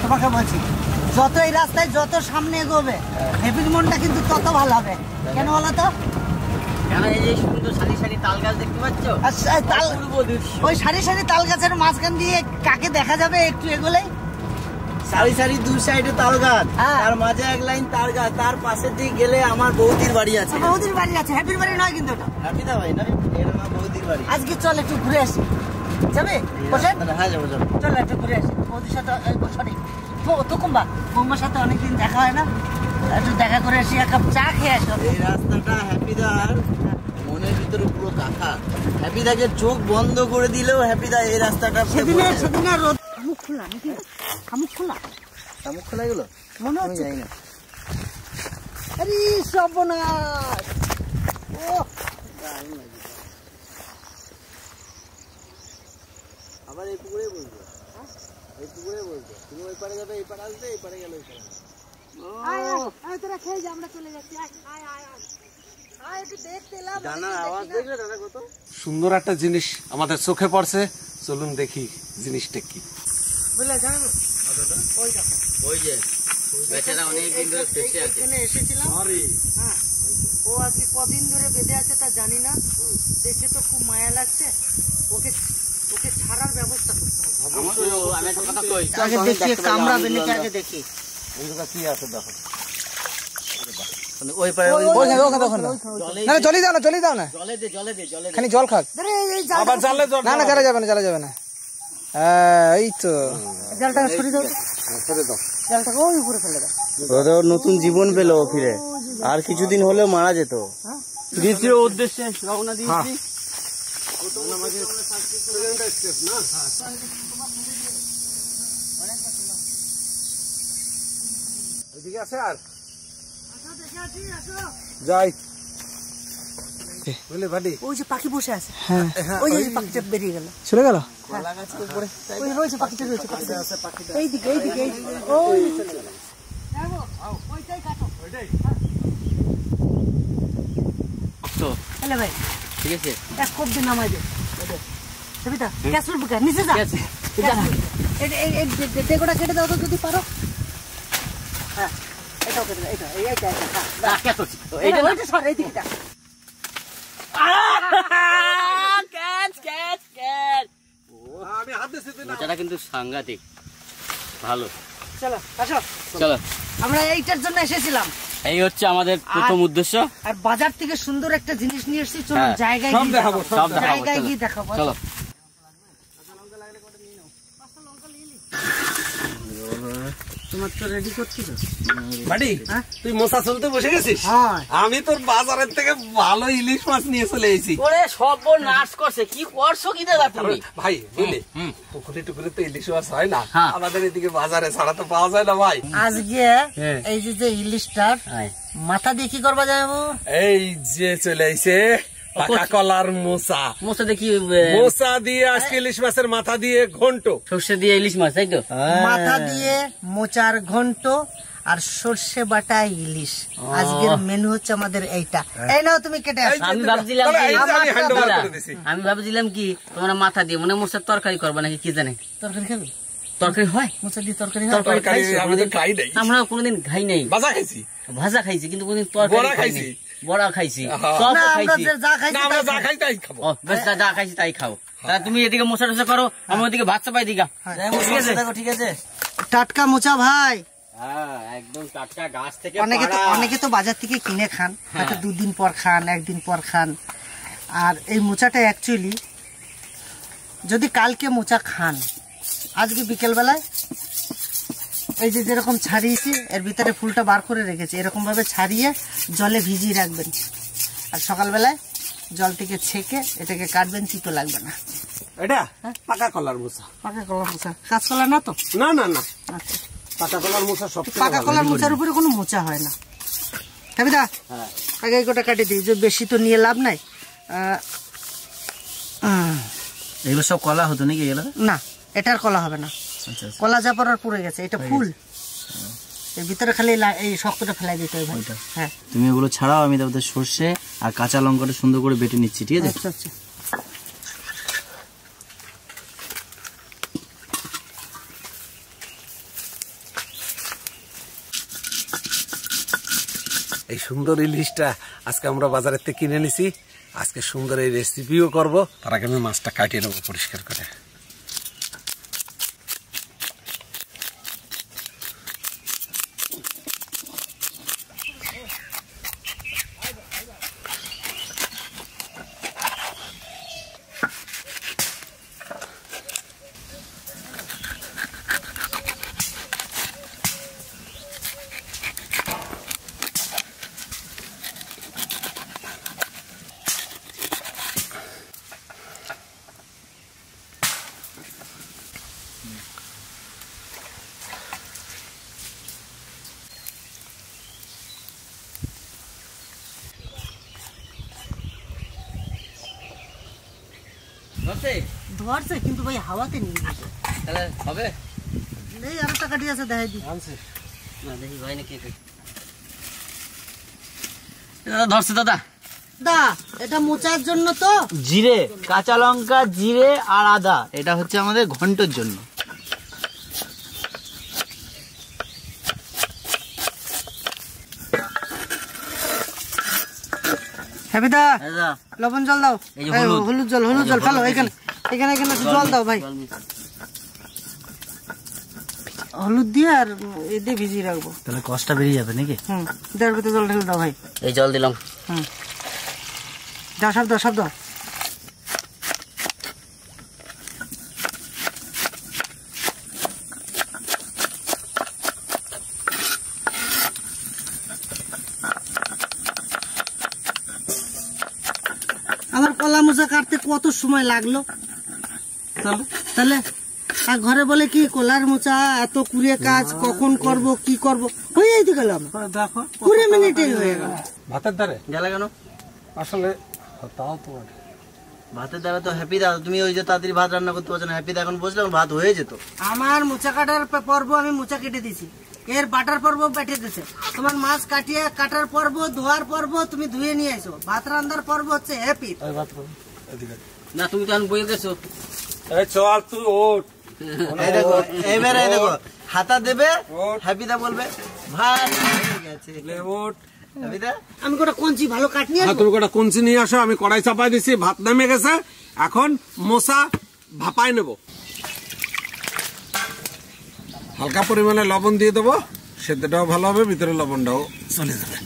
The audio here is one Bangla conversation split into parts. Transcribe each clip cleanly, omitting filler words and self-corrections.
তোমাকে বলছি, যত এই রাস্তায় যত সামনে এগোবে হ্যাপির মনটা কিন্তু তত ভালো হবে। কেন বলো তো? ওই সারি সারি তাল গাছের মাঝখান দিয়ে কাকে দেখা যাবে একটু এগোলেই? সারি সারি দুই সাইডে তাল গাছ, আর মাঝে এক লাইন তাল গাছ, তার পাশে দিয়ে গেলে আমার বৌদির বাড়ি আছে। বৌদির বাড়ি আছে? হ্যাপির বাড়ি নয় কিন্তু এটা। হ্যাপি দা ভাই না, এটা আমার বৌদির বাড়ি। আজকে চল একটু ঘুরে আসি। যাবে? বসেন। হ্যাঁ যাবো যাবো। চল একটু ঘুরে আসি বৌদির সাথে। সরি তোকুম্বা, বৌমার সাথে অনেকদিন দেখা হয় না, একটু দেখা করে আসি, এক কাপ চা খেয়ে আসো। এই রাস্তাটা হ্যাপিদার মনের ভিতরে পুরো কাঁথা। হ্যাপিদাকে চোখ বন্ধ করে দিলেও হ্যাপিদা এই রাস্তাটা সেদিন রোদ মুখ খোলা নাকি? মুখ খোলা, মুখ খোলা গেল মনে হচ্ছে। যাই না। আরে সর্বনাশ! ও আবার এই পুকুরে বলবো, এই পুকুরে বলবো তুমি ওই পারে যাবে, এই পারে আসবে, এই পারে গেলে ওই পারে। তোরা খেয়ে যা, আমরা চলে যাচ্ছি। সুন্দর একটা জিনিস আমাদের চোখে পড়ছে, চলুন দেখি জিনিসটা কি। এসেছিলাম, ও আজকে কদিন ধরে বেঁধে আছে তা জানি না, দেখে তো খুব মায়া লাগছে। ওকে ছাড়ার ব্যবস্থা করতে হবে। দেখি কামড়াবে নাকি, আগে দেখি কি আছে দেখো। ওই পারে জলই দাও না, খালি জল খাক। আবার জালে জল না জ্বালা যাবে না। এই তো জলটা সরিয়ে দাও, জলটাকে ওই উপরে ফেলে দাও। ওদের নতুন জীবন পেলো ফিরে, আর কিছুদিন হলেও মারা যেত। দ্বিতীয় উদ্দেশ্যে রওনা দিয়েছি। এদিকে আছে আর যাই বলে ভাডি। ওই যে পাখি বসে আছে, ওই যে পাখিটা বেরিয়ে গেল, চলে গেল। ওই রয়েছে পাখিটা, রয়েছে এইদিকে। ওই ওইটাই কাটো, ভাই ঠিক আছে, এক কোপ দিয়ে নামাই দে। সবিতা ক্যাসুল বুকা নিচে যা, ডেকোটা কেটে দাও তো যদি পারো। হ্যাঁ এটাও কেটে দাও, এইটা সর, এই দিকটা। আমি হাত দিছি না, এটা কিন্তু সাংঘাতিক ভালো। চলো আসো, চলো আমরা এইটার জন্য এসেছিলাম। এই হচ্ছে আমাদের প্রথম উদ্দেশ্য। আর বাজার থেকে সুন্দর একটা জিনিস নিয়ে এসেছি, চলো জায়গায় সব দেখাবো, জায়গায় গিয়ে দেখাবো। চলো তোমার তো রেডি করছিস ভাডি, তুই মশা চলতে বসে গেছিস? আমি তোর বাজারের থেকে ভালো ইলিশ মাছ নিয়ে চলে এসেছি। ওরে সর্বনাশ করছে, কি করছো কি দাদা তুমি? ভাই বুঝলি, পুকুরে টুকুরে তো ইলিশ মাছ হয় না, আমাদের এদিকে বাজারে ছাড়া তো পাওয়া যায় না ভাই। আজকে এই যে ইলিশটার মাথা দিয়ে কি করবা যাবো? এই যে চলে আইছে পাকা কলার মোচা, মোচা দেখি, মোচা দিয়ে আজকে ইলিশ মাছের মাথা দিয়ে ঘন্ট, সর্ষে দিয়ে ইলিশ মাছ, তাই তো? মাথা দিয়ে মোচার ঘন্ট আর সর্ষে বাটা ইলিশ, আজকের মেনু হচ্ছে আমাদের এইটা। এই নাও তুমি কেটে আসো। আমি ভাবছিলাম কি তোমরা মাথা দিয়ে মনে মোচার তরকারি করবা নাকি, কি জানে। তরকারি খাবি? তরকারি হয়, মোচা দিয়ে তরকারি আমরা কোনোদিন খাই নাই। ভাজা খাইছি কিন্তু কোনোদিন তরকারি খাইছি, বড়া খাইছি, সব খাইছি। যা খাইছি তাই খাও। তুমি এদিকে মোচা টোচা করো, আমি ওদিকে ভাত চাপাই দিগা। ঠিক আছে, টাটকা মোচা ভাই, একদম টাটকা গাছ থেকে। অনেকে তো বাজার থেকে কিনে খান, হয়তো 2 দিন পর খান, 1 দিন পর খান। আর এই মোচাটা অ্যাকচুয়ালি যদি কালকে মোচা খান, আজকে বিকেল বেলায় এই যে যেরকম ছাড়িয়েছি এর ভিতরে ফুলটা বার করে রেখেছি, এরকম ভাবে ছাড়িয়ে জলে ভিজিয়ে রাখবেন, আর সকালবেলায় জল থেকে ছেঁকে এটাকে কাটবেন, তিতো লাগবে না। এটা পাকা কলার মোচা। পাকা কলার মোচা, কাঁচকলা না তো? না না না, আচ্ছা, পাকা কলার মোচা সব। পাকা কলার মোচার উপরে কোনো মোচা হয় না। দা আগে গোটা কাটে দিই, যে বেশি তো নিয়ে লাভ নাই। এগুলো সব কলা হতো নাকি? না, এটার কলা হবে না, কলা যা পড়ার পড়ে গেছে, এটা ফুল। এর ভিতরে খালি এই শক্তটা ফেলাই দিতে হবে। হ্যাঁ, তুমি এগুলো ছাড়াও, আমি তাদের সর্ষে আর কাঁচা লঙ্কাটা সুন্দর করে বেটে নিচ্ছি, ঠিক আছে? আচ্ছা আচ্ছা। এই সুন্দর ইলিশটা আজকে আমরা বাজারের থেকে কিনে নিছি। আজকে সুন্দর এই রেসিপিও করব। তার আগে আমি মাছটা কাটিয়ে নেবো পরিষ্কার করে। ধরছে কিন্তু ভাই হাওয়াতে নিয়ে গেছে। তাহলে হবে এই আর টাকা দিয়ে আছে দেখাই দি না দেখি ভাই নাকি দাদা ধরছে দাদা। দা এটা মোচার জন্য তো জিরে, কাঁচা লঙ্কা, জিরে আর আদা, এটা হচ্ছে আমাদের ঘন্টর জন্য। হ্যাপিদা লবণ জল দাও, হলুদ জল ফেলো এখানে এখানে এখানে জল দাও ভাই, হলুদ দিয়ে আর এ দিয়ে ভিজিয়ে রাখবো, তাহলে কষ্টটা বেরিয়ে যাবে নাকি? দেড় ভিতরে জল ঢেলে দাও ভাই। এই জল দিলাম। দাও সব দাও। আমার কলা মোচা কাটতে কত সময় লাগলো তাহলে? আর ঘরে বলে কি কলার মোচা এত কুড়িয়ে কাজ কখন করব কি করব, হয়ে যেতে গেল 20 মিনিটেই হয়ে গেল। ভাতের ধারে গেলে কেন? আসলে তাও তো ভাতের দ্বারা তো হ্যাপি দা, তুমি ওই যে তাড়াতাড়ি ভাত রান্না করতে পারছো না, হ্যাপি দা এখন বসলে ভাত হয়ে যেত। আমার মোচা কাটার পর্ব আমি মোচা কেটে দিছি, এর বাটার পর্ব বেটে দিছে, তোমার মাছ কাটার পর্ব, ধোয়ার পর্ব তুমি ধুয়ে নিয়ে আসো, ভাত রান্নার পর্ব হচ্ছে হ্যাপি। না তুমি তো এখন বই গেছো। চল তুই ওঠ, দেখো এবারে দেখো হাতা দেবে, হ্যাপি দা বলবে ভাত হয়ে গেছে। আমি কোটা কঞ্চি ভালো কাট নিয়ে তুমি কোটা কঞ্চি নিয়ে আসো, আমি কড়াই চাপাই দিছি, ভাত নামে গেছে, এখন মোচা ভাপাই নেব। হালকা পরিমাণে লবণ দিয়ে দেবো, সেদ্ধটাও ভালো হবে, ভিতরে লবণটাও চলে যাবে।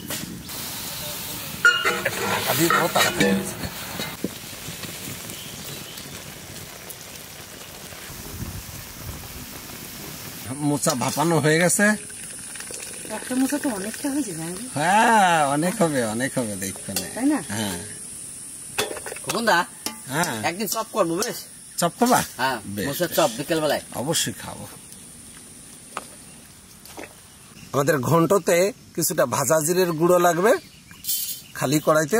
মোচা ভাপানো হয়ে গেছে। একটা মোচা তো অনেকটা হয়েছে, হ্যাঁ অনেক হবে দেখবেন, তাই না? হ্যাঁ খোকনদা, হ্যাঁ একদিন চপ করবো, বেশ? চপ খাবা? হ্যাঁ মোচার চপ বিকেল বেলায় অবশ্যই খাবো। আমাদের ঘন্টতে কিছুটা ভাজা জিরের গুঁড়ো লাগবে, খালি কড়াইতে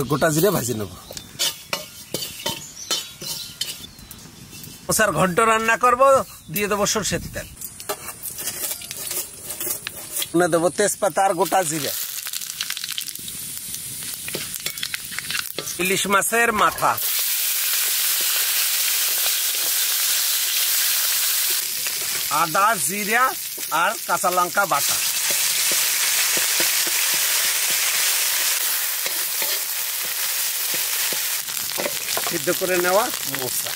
গোটা জিরে ভাজি নেব। মোচার ঘন্ট রান্না করব, দিয়ে দেবো সরষের তেল, দেবো তেজপাতা আর গোটা জিরে, ইলিশ মাছের মাথা, আদা, জিরা আর কাঁচা লঙ্কা বাটা, সিদ্ধ করে নেওয়া মোচা।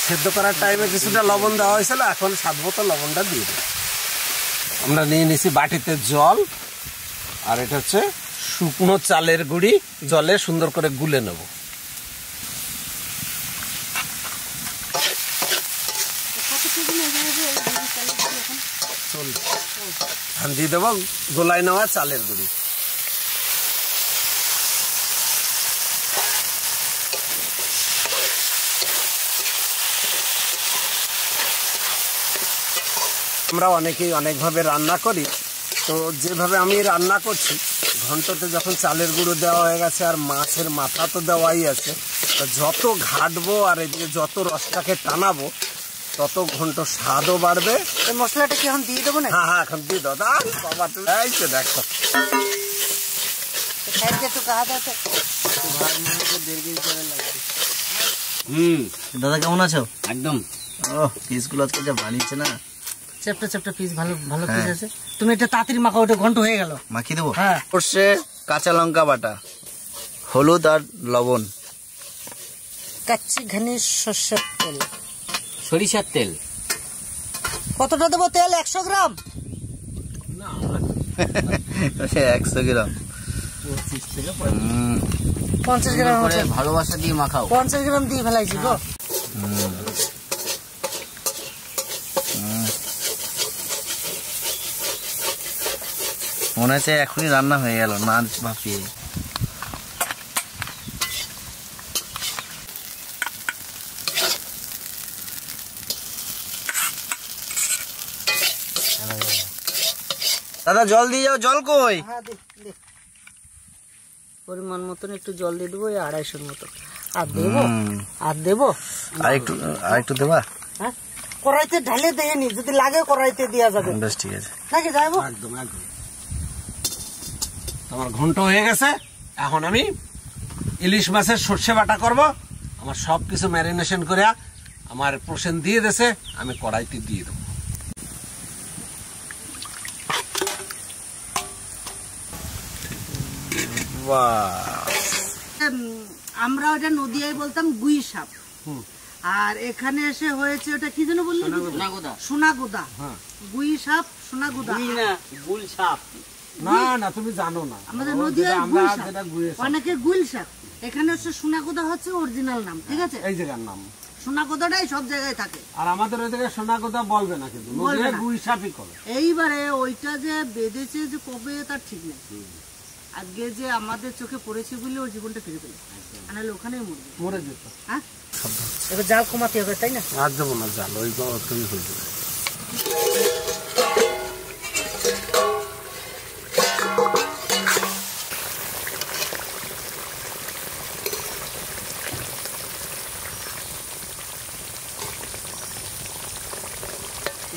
সেদ্ধ করার টাইমে কিছুটা লবণ দেওয়া হয়েছিল, এখন স্বাদ মতো লবণটা দিয়ে দেব। আমরা নিয়ে নিছি বাটিতে জল, আর এটা হচ্ছে শুকনো চালের গুঁড়ি, জলে সুন্দর করে গুলে নেব। দিয়ে দেবো গোলায় নেওয়া চালের গুঁড়ি, আমরা অনেকেই অনেকভাবে রান্না করি, তো যেভাবে আমি রান্না করছি, ঘন্টতে যখন চালের গুঁড়ো দেওয়া হয়ে গেছে আর মাছের মাথা তো দেওয়াই আছে, তো যত ঘাটবো আর এদিকে যত রসটাকে টানাবো তত ঘন্ট স্বাদও বাড়বে। মশলাটা কি এখন দিয়ে দেবো না? হ্যাঁ এখন দিয়ে দাও। বাবা এই তো দেখো দাদা কেমন আছো? একদম। পিসগুলো আজকে যা বানিয়েছে না, চ্যাপটা চ্যাপটা পিস, ভালো ভালো পিস আছে। তুমি এটা তাড়াতাড়ি মাখাও, ওটা ঘন্ট হয়ে গেল। মাখিয়ে দেবো। হ্যাঁ। সর্ষে, কাঁচা লঙ্কা বাটা, হলুদ আর লবণ, কাচ্চি ঘানি সর্ষের তেল, সরিষার তেল। কতটা দেবো তেল? 100 গ্রাম। 100 গ্রাম। 50 গ্রাম ভালোবাসা দিয়ে মাখাও। 50 গ্রাম দিয়ে ফেলাইছি গো। মনে হচ্ছে এখনই রান্না হয়ে গেল না ভাপিয়ে। দাদা জল দিয়ে যাও। জল কই? পরিমাণ মতন একটু জল দিয়ে দেবো, 250 মতো। আর দেবো, আর দেবো, আর একটু দেবা? হ্যাঁ, কড়াইতে ঢালে দিয়ে নি, যদি লাগে কড়াইতে দেওয়া যাবে। বেশ, ঠিক আছে নাকি যাইবো? একদম একদম। আমার ঘন্ট হয়ে গেছে। এখন আমি ইলিশ মাছের সর্ষে বাটা করব। আমার সব কিছু ম্যারিনেশন করে আমার পোষণ দিয়ে দেছে, আমি কড়াইতে দিয়ে দেবো। আমরা ওটা নদিয়ায় বলতাম গুই সাপ, আর এখানে এসে হয়েছে ওটা কি যেন বললি? সোনাগুদা। গুই সাপ, সোনাগুদা। গুল সাপ। না না, তুমি জানো না, আমাদের নদিয়ায় গুই সাপ, অনেকে গুইল সাপ। এখানে হচ্ছে সোনাগুদা হচ্ছে অরিজিনাল নাম, ঠিক আছে? এই জায়গার নাম সোনাগুদাটাই সব জায়গায় থাকে। আর আমাদের ওই জায়গায় সোনাগোদা বলবে না, কিন্তু নদিয়ায় গুই সাপই করে। এইবারে ওইটা যে বেঁধেছে যে কবে তার ঠিক নেই। আজকে যে আমাদের চোখে পড়েছে বলে ওই জীবনটা ফিরে পেল, নাহলে ওখানেই মরে যেত। হ্যাঁ, এবার জাল কমাতে হবে, তাই না? আর দেবো না জাল, ওই তুমি হয়ে যাবে।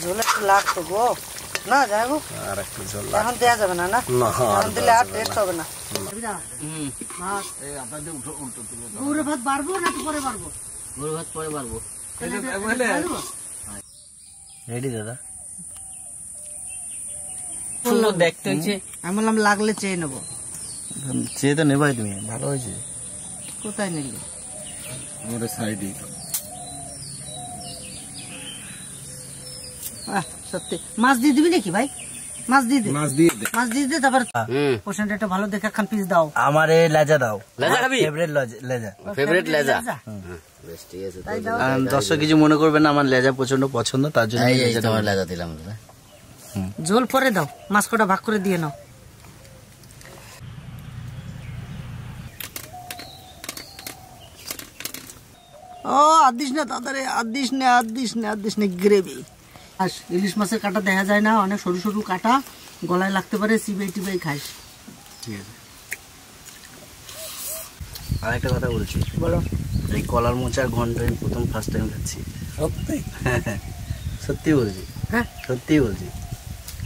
ঝোল একটু লাগতো গো, না যাই গো। আর একটু জল এখন দেওয়া যাবে না, না এখন দিলে আর টেস্ট হবে না। গরুর ভাত বাড়বো না পরে বাড়বো? গরুর ভাত পরে পারবো। রেডি দাদা? দেখতে হচ্ছে। আমি বললাম লাগলে চেয়ে নেবো। চেয়ে তো নেবাই তুমি, ভালো হয়েছে। কোথায় নিলি? আমাদের সাইডে। সত্যি মাছ দিয়ে দিবি নাকি ভাই? মাছ দিয়ে দে, মাছ দিয়ে দে, মাছ দিয়ে দে। তারপর পোষণটা একটা ভালো দেখে একখান পিস দাও। আমার এই লেজা দাও। লেজা খাবি? ফেভারিট লেজা। বেশ, ঠিক আছে। দর্শক কিছু মনে করবে না, আমার লেজা প্রচন্ড পছন্দ, তার জন্য লেজা দিলাম। ঝোল পরে দাও, মাছ কটা ভাগ করে দিয়ে নাও। ও আদিস না দাদারে, আদিস নে গ্রেভি। ইলিশ মাছের কাটা দেখা যায় না, অনেক সরু সরু কাটা, গলায় লাগতে পারে, চিবাই টিবাই খাইস। ঠিক আছে। আরেকটা কথা বলছি, বলো। এই কলার মোচার ঘন্ট আমি প্রথম ফার্স্ট টাইম খাচ্ছি। সত্যি? সত্যি বলছি, হ্যাঁ সত্যি বলছি,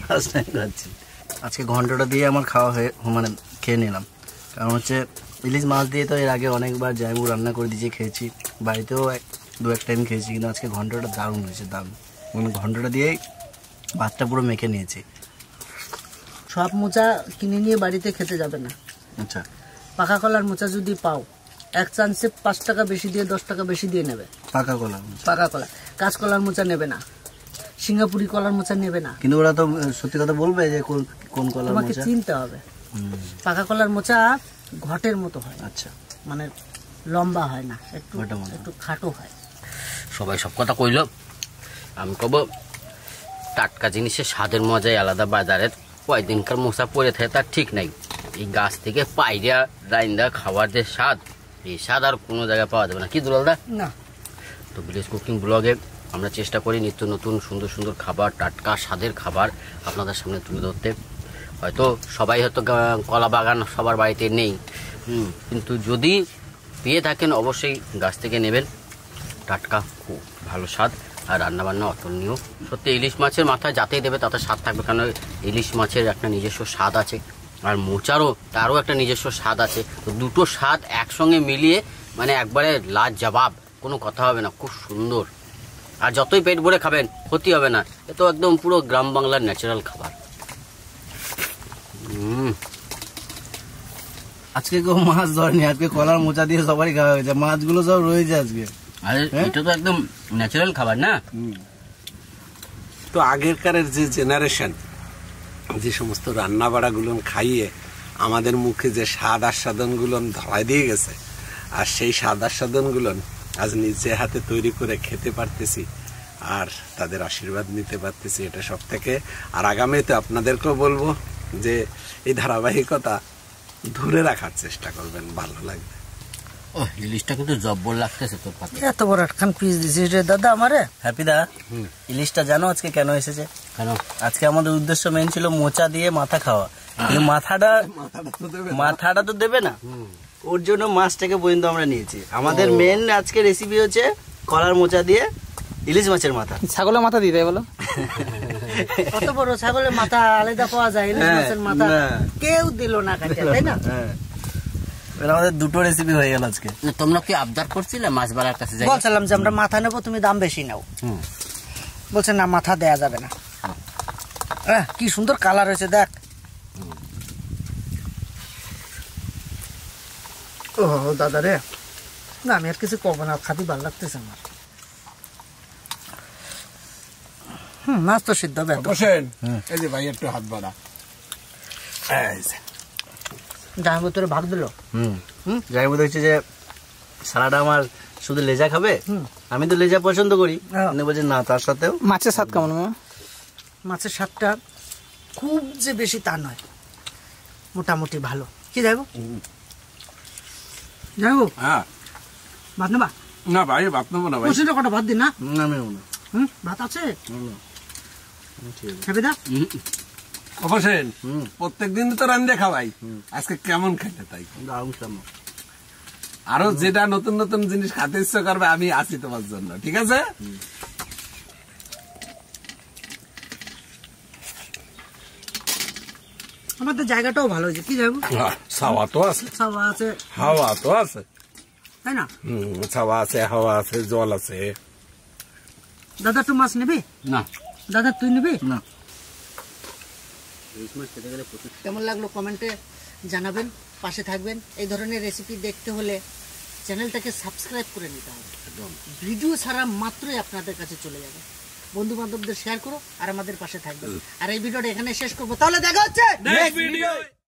ফার্স্ট টাইম খাচ্ছি। আজকে ঘন্টটা দিয়ে আমার খাওয়া হয়ে মানে খেয়ে নিলাম। কারণ হচ্ছে ইলিশ মাছ দিয়ে তো এর আগে অনেকবার জায়গু রান্না করে দিয়েছি, খেয়েছি, বাড়িতেও 2-1 টাইম খেয়েছি, কিন্তু আজকে ঘন্টটা দারুণ হয়েছে, দারুণ। মানে ঘন্টটা দিয়েই ভাতটা পুরো মেখে নিয়েছি। সব মোচা কিনে নিয়ে বাড়িতে খেতে যাবে না। আচ্ছা, পাকা কলার মোচা যদি পাও, এক চান্সে 5 টাকা বেশি দিয়ে 10 টাকা বেশি দিয়ে নেবে। পাকা কলা, পাকা কলা, কাঁচকলার মোচা নেবে না, সিঙ্গাপুরি কলার মোচা নেবে না। কিন্তু ওরা তো সত্যি কথা বলবে যে কোন কলার তোমাকে মোচা। চিনতে হবে। পাকা কলার মোচা ঘটের মতো হয়। আচ্ছা, মানে লম্বা হয় না, একটু একটু খাটো হয়। সবাই সব কথা কইল, আমি কব টাটকা জিনিসের স্বাদের মজাই আলাদা। বাজারের কয়দিনকার মশা পড়ে থাকে তার ঠিক নাই। এই গাছ থেকে পাইরা রাইন্দা খাওয়ার যে স্বাদ, এই স্বাদ আর কোনো জায়গায় পাওয়া যাবে না। কি দুলালদা? না। তো ভিলেজ কুকিং ব্লগে আমরা চেষ্টা করি নিত্য নতুন সুন্দর সুন্দর খাবার, টাটকা স্বাদের খাবার আপনাদের সামনে তুলে ধরতে। হয়তো সবাই হয়তো কলা বাগান সবার বাড়িতে নেই, কিন্তু যদি পেয়ে থাকেন অবশ্যই গাছ থেকে নেবেন। টাটকা, খুব ভালো স্বাদ, আর রান্নাবান্না অতুলনীয়। সত্যি ইলিশ মাছের মাথায় যাতেই দেবে তাতে স্বাদ থাকবে, কারণ ইলিশ মাছের একটা নিজস্ব স্বাদ আছে, আর মোচারও তারও একটা নিজস্ব স্বাদ আছে। তো দুটো স্বাদ একসঙ্গে মিলিয়ে মানে একবারে লাজবাব, কোনো কথা হবে না, খুব সুন্দর। আর যতই পেট ভরে খাবেন ক্ষতি হবে না, এ তো একদম পুরো গ্রাম বাংলার ন্যাচারাল খাবার। আজকে কেউ মাছ ধরেনি, আজকে কলার মোচা দিয়ে সবারই খাওয়া হয়েছে, মাছগুলো সব রয়েছে আজকে। আরে এটা তো একদম ন্যাচারাল খাবার না। তো আগেরকারের যে জেনারেশন যে সমস্ত রান্না বাড়াগুলো খাইয়ে আমাদের মুখে যে স্বাদ আস্বাদনগুলো ধরাই দিয়ে গেছে, আর সেই স্বাদ আস্বাদনগুলো আজ নিজে হাতে তৈরি করে খেতে পারতেছি আর তাদের আশীর্বাদ নিতে পারতেছি, এটা সব থেকে। আর আগামীতে আপনাদেরকেও বলবো যে এই ধারাবাহিকতা ধরে রাখার চেষ্টা করবেন, ভালো লাগবে। ও ইলিশটা কিন্তু জব্বর লাগতেছে তোর পাতে। এত বড় একখান পিস দিছিস রে দাদা আমারে। হ্যাপি দা, ইলিশটা জানো আজকে কেন এসেছে? কেন? আজকে আমাদের উদ্দেশ্য মেন ছিল মোচা দিয়ে মাথা খাওয়া, কিন্তু মাথাটা তো দেবে না, ওর জন্য মাছটাকে পর্যন্ত আমরা নিয়েছি। আমাদের মেন আজকে রেসিপি হচ্ছে কলার মোচা দিয়ে ইলিশ মাছের মাথা। ছাগলের মাথা দিতে বলো? কত বড় ছাগলের মাথা আলাদা পাওয়া যায়, ইলিশ মাছের মাথা কেউ দিল না কাটে, তাই না? আমাদের দুটো রেসিপি হয়ে গেল আজকে। তোমরা কি আবদার করছিলে মাছবালার কাছে? বলছিলাম যে আমরা মাথা নেবো, তুমি দাম বেশি নাও। বলছে না, মাথা দেয়া যাবে না। কি সুন্দর কালার হয়েছে দেখ। ও দাদা রে, না আমি আর কিছু করবো না, খাতি ভালো লাগতেছে আমার। মাছ তো সিদ্ধ হবে। এই যে ভাই একটু হাত বাড়া, যার ভিতরে ভাগ দিল। যাই বোধ হচ্ছে যে সারাটা আমার শুধু লেজা খাবে, আমি তো লেজা পছন্দ করি, বলছে না তার সাথেও। মাছের স্বাদ কেমন? মাছের স্বাদটা খুব যে বেশি তা নয়, মোটামুটি ভালো। কি যাইব যাইব হ্যাঁ ভাত নেবা? না ভাই ভাত নেবো না ভাই, কটা ভাত দিন না। আমি ভাত আছে খাবে? অবশ্যই প্রত্যেক দিন তো রান্ধে খাওয়াই, আজকে কেমন খেতে তাই আরো যেটা নতুন নতুন জিনিস খাতে ইচ্ছা করবে আমি আছি তোমার জন্য, ঠিক আছে? আমাদের জায়গাটাও ভালো হয়েছে। কি যাবো, ছাওয়া তো আছে, ছাওয়া আছে, হাওয়া তো আছে, তাই না? ছাওয়া আছে, হাওয়া আছে, জল আছে। দাদা তুই মাছ নেবি? না। দাদা তুই নিবি না? কেমন লাগলো কমেন্টে জানাবেন, পাশে থাকবেন। এই ধরনের রেসিপি দেখতে হলে চ্যানেলটাকে সাবস্ক্রাইব করে নিতে হবে। ভিডিও ছাড়া মাত্রই আপনাদের কাছে চলে যাবে। বন্ধু বান্ধবদের শেয়ার করো আর আমাদের পাশে থাকবে। আর এই ভিডিওটা এখানে শেষ করবো, তাহলে দেখা হচ্ছে নেক্সট ভিডিও।